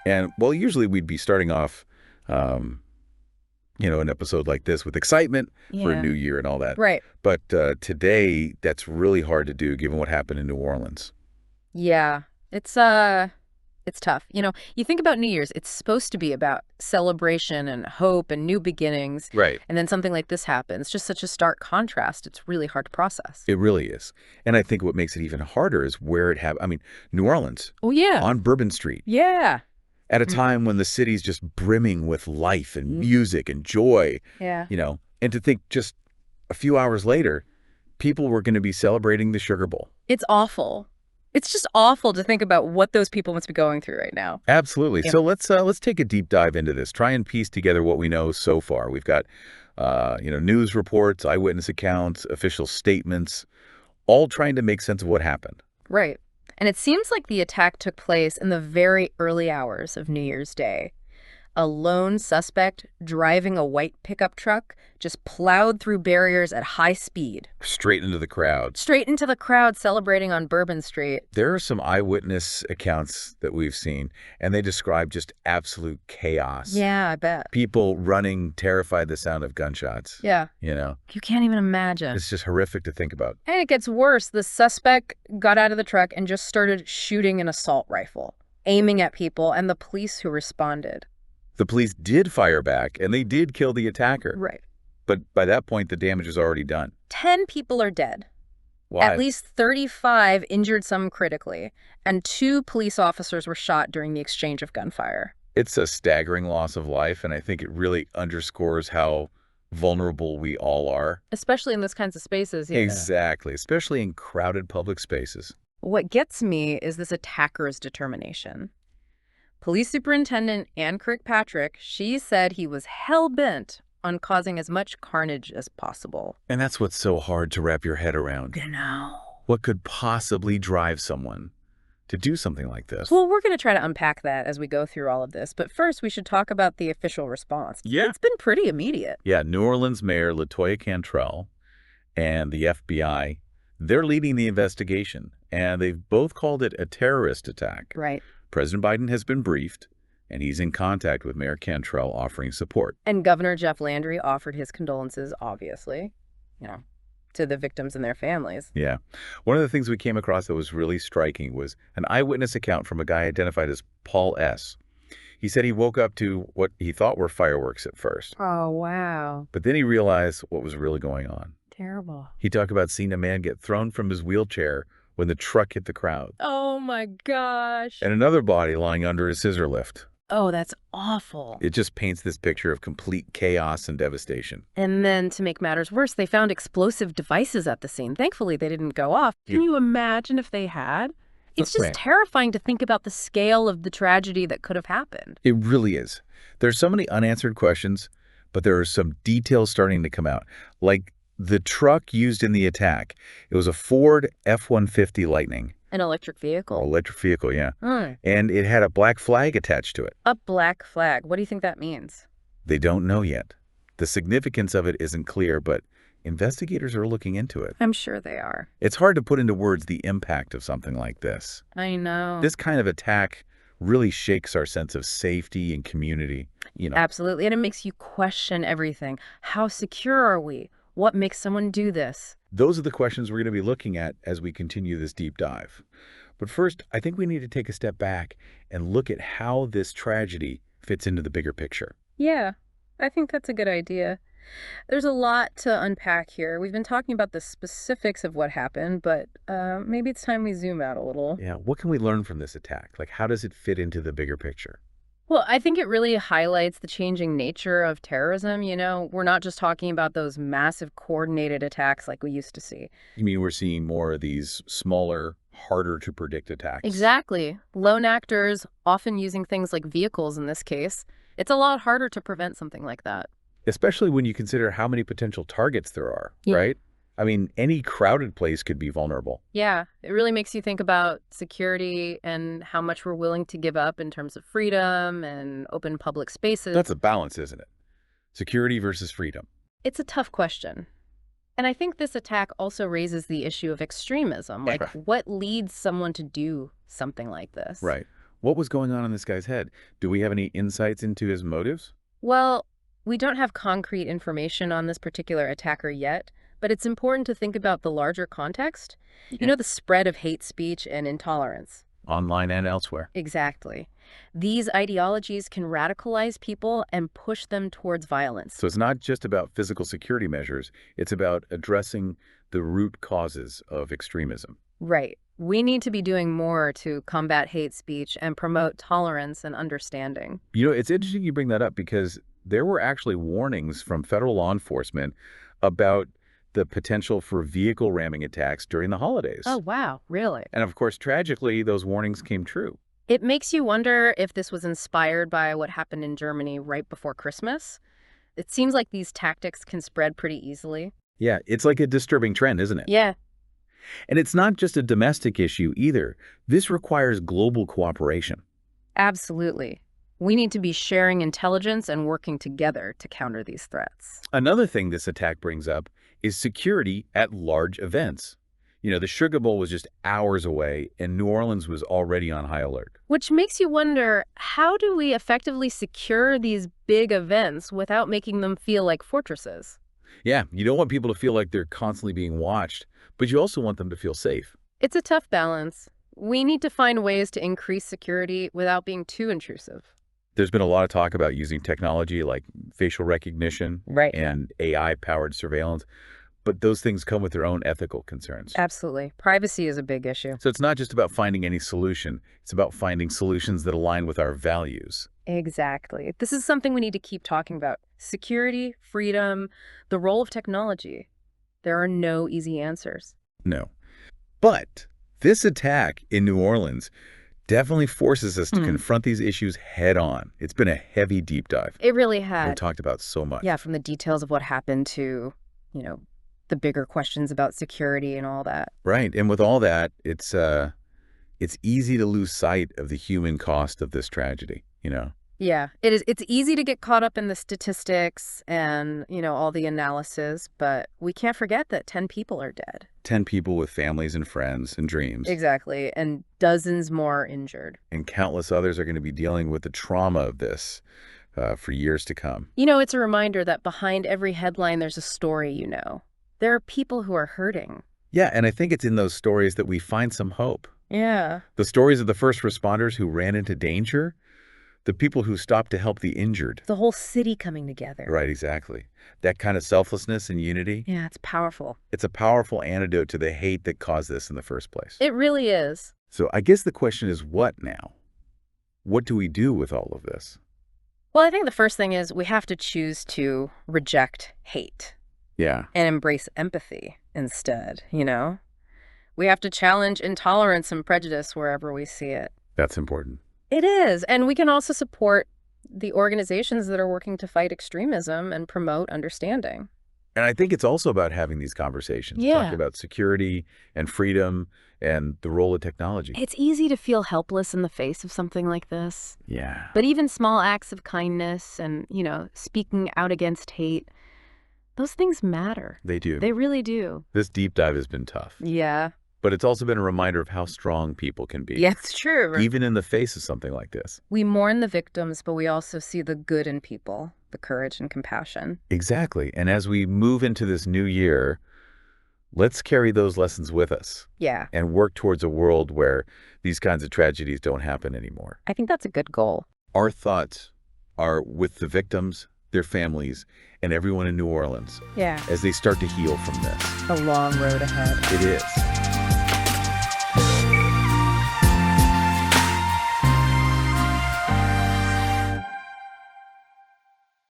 And, well, usually we'd be starting off, an episode like this with excitement for a Yeah. new year and all that. Right. But today, that's really hard to do given what happened in New Orleans. Yeah. It's tough. You think about New Year's, it's supposed to be about celebration and hope and new beginnings. Right. And then something like this happens. Just such a stark contrast. It's really hard to process. It really is. And I think what makes it even harder is where it happened. I mean, New Orleans, Oh, yeah. on Bourbon Street, Yeah. at a time when the city's just brimming with life and music and joy, Yeah. and to think just a few hours later, people were going to be celebrating the Sugar Bowl. It's awful. It's just awful to think about what those people must be going through right now. Absolutely. Yeah. So let's take a deep dive into this. Try and piece together what we know so far. We've got, news reports, eyewitness accounts, official statements, all trying to make sense of what happened. Right. And it seems like the attack took place in the very early hours of New Year's Day. A lone suspect driving a white pickup truck just plowed through barriers at high speed, Straight into the crowd. straight into the crowd celebrating on Bourbon Street. There are some eyewitness accounts that we've seen, and they describe just absolute chaos. Yeah, I bet. People running, terrified the sound of gunshots. Yeah. You can't even imagine. It's just horrific to think about. And it gets worse. The suspect got out of the truck and just started shooting an assault rifle, aiming at people and the police who responded. The police did fire back, and they did kill the attacker. Right. But by that point, the damage is already done. 10 people are dead. Why? At least 35 injured, some critically, and 2 police officers were shot during the exchange of gunfire. It's a staggering loss of life, and I think it really underscores how vulnerable we all are. Especially in those kinds of spaces. Yeah. Exactly, especially in crowded public spaces. What gets me is this attacker's determination. Police Superintendent Ann Kirkpatrick, she said he was hell-bent on causing as much carnage as possible. And that's what's so hard to wrap your head around. You know. What could possibly drive someone to do something like this? Well, we're going to try to unpack that as we go through all of this. But first, we should talk about the official response. Yeah. It's been pretty immediate. Yeah, New Orleans Mayor LaToya Cantrell and the FBI, they're leading the investigation, and they've both called it a terrorist attack. Right. President Biden has been briefed, and he's in contact with Mayor Cantrell offering support. And Governor Jeff Landry offered his condolences, obviously, to the victims and their families. Yeah. One of the things we came across that was really striking was an eyewitness account from a guy identified as Paul S. He said he woke up to what he thought were fireworks at first, Oh, wow. but then he realized what was really going on. Terrible. He talked about seeing a man get thrown from his wheelchair when the truck hit the crowd, Oh, my gosh. and another body lying under a scissor lift. Oh, that's awful. It just paints this picture of complete chaos and devastation. And then, to make matters worse, they found explosive devices at the scene. Thankfully, they didn't go off. Can you imagine if they had? It's just Right. terrifying to think about the scale of the tragedy that could have happened. It really is. There's so many unanswered questions, but there are some details starting to come out. Like the truck used in the attack. It was a Ford F-150 Lightning. An electric vehicle. Electric vehicle, yeah. Hmm. And it had a black flag attached to it. A black flag. What do you think that means? They don't know yet. The significance of it isn't clear, but investigators are looking into it. I'm sure they are. It's hard to put into words the impact of something like this. I know. This kind of attack really shakes our sense of safety and community. Absolutely. And it makes you question everything. How secure are we? What makes someone do this? Those are the questions we're going to be looking at as we continue this deep dive. But first, I think we need to take a step back and look at how this tragedy fits into the bigger picture. Yeah, I think that's a good idea. There's a lot to unpack here. We've been talking about the specifics of what happened, but maybe it's time we zoom out a little. Yeah, what can we learn from this attack? Like, how does it fit into the bigger picture? Well, I think it really highlights the changing nature of terrorism. We're not just talking about those massive coordinated attacks like we used to see. You mean we're seeing more of these smaller, harder to predict attacks? Exactly. Lone actors, often using things like vehicles in this case. It's a lot harder to prevent something like that. Especially when you consider how many potential targets there are, Yeah. right? I mean, any crowded place could be vulnerable. Yeah, it really makes you think about security and how much we're willing to give up in terms of freedom and open public spaces. That's a balance, isn't it? Security versus freedom. It's a tough question. And I think this attack also raises the issue of extremism. Like, Right. what leads someone to do something like this? Right. What was going on in this guy's head? Do we have any insights into his motives? Well, we don't have concrete information on this particular attacker yet, but it's important to think about the larger context. You Yeah. know, the spread of hate speech and intolerance. Online and elsewhere. Exactly. These ideologies can radicalize people and push them towards violence. So it's not just about physical security measures, it's about addressing the root causes of extremism. Right. We need to be doing more to combat hate speech and promote tolerance and understanding. You know, it's interesting you bring that up because there were actually warnings from federal law enforcement about the potential for vehicle ramming attacks during the holidays. Oh, wow. Really? And of course, tragically, those warnings came true. It makes you wonder if this was inspired by what happened in Germany right before Christmas. It seems like these tactics can spread pretty easily. Yeah, it's like a disturbing trend, isn't it? Yeah, And it's not just a domestic issue either. This requires global cooperation. absolutely. We need to be sharing intelligence and working together to counter these threats. Another thing this attack brings up is security at large events. You know, the Sugar Bowl was just hours away, and New Orleans was already on high alert. Which makes you wonder, how do we effectively secure these big events without making them feel like fortresses? Yeah, you don't want people to feel like they're constantly being watched, but you also want them to feel safe. It's a tough balance. We need to find ways to increase security without being too intrusive. There's been a lot of talk about using technology like facial recognition Right. and AI-powered surveillance, but those things come with their own ethical concerns. Absolutely. Privacy is a big issue. So it's not just about finding any solution. It's about finding solutions that align with our values. Exactly. This is something we need to keep talking about. Security, freedom, the role of technology. There are no easy answers. No. But this attack in New Orleans definitely forces us to confront these issues head on. It's been a heavy deep dive. It really We've had. talked about so much. Yeah, from the details of what happened to, the bigger questions about security and all that. Right. And with all that, it's easy to lose sight of the human cost of this tragedy, you know? Yeah, it is. It's easy to get caught up in the statistics and, all the analysis, but we can't forget that 10 people are dead. 10 people with families and friends and dreams. Exactly, and dozens more injured. And countless others are going to be dealing with the trauma of this for years to come. It's a reminder that behind every headline, there's a story. There are people who are hurting. Yeah, and I think it's in those stories that we find some hope. Yeah. The stories of the first responders who ran into danger, the people who stopped to help the injured. The whole city coming together. Right, exactly. That kind of selflessness and unity, Yeah, it's powerful. it's a powerful antidote to the hate that caused this in the first place. It really is. So I guess the question is, what now? What do we do with all of this? Well, I think the first thing is we have to choose to reject hate Yeah, and embrace empathy instead, We have to challenge intolerance and prejudice wherever we see it. that's important. It is. And we can also support the organizations that are working to fight extremism and promote understanding. And I think it's also about having these conversations, Yeah. talking about security and freedom and the role of technology. It's easy to feel helpless in the face of something like this. Yeah. But even small acts of kindness and, speaking out against hate, those things matter. They do. They really do. This deep dive has been tough, Yeah. but it's also been a reminder of how strong people can be. Yeah, it's true. Even in the face of something like this. We mourn the victims, but we also see the good in people, the courage and compassion. Exactly. And as we move into this new year, let's carry those lessons with us Yeah, and work towards a world where these kinds of tragedies don't happen anymore. I think that's a good goal. Our thoughts are with the victims, their families, and everyone in New Orleans Yeah, as they start to heal from this. a long road ahead. It is.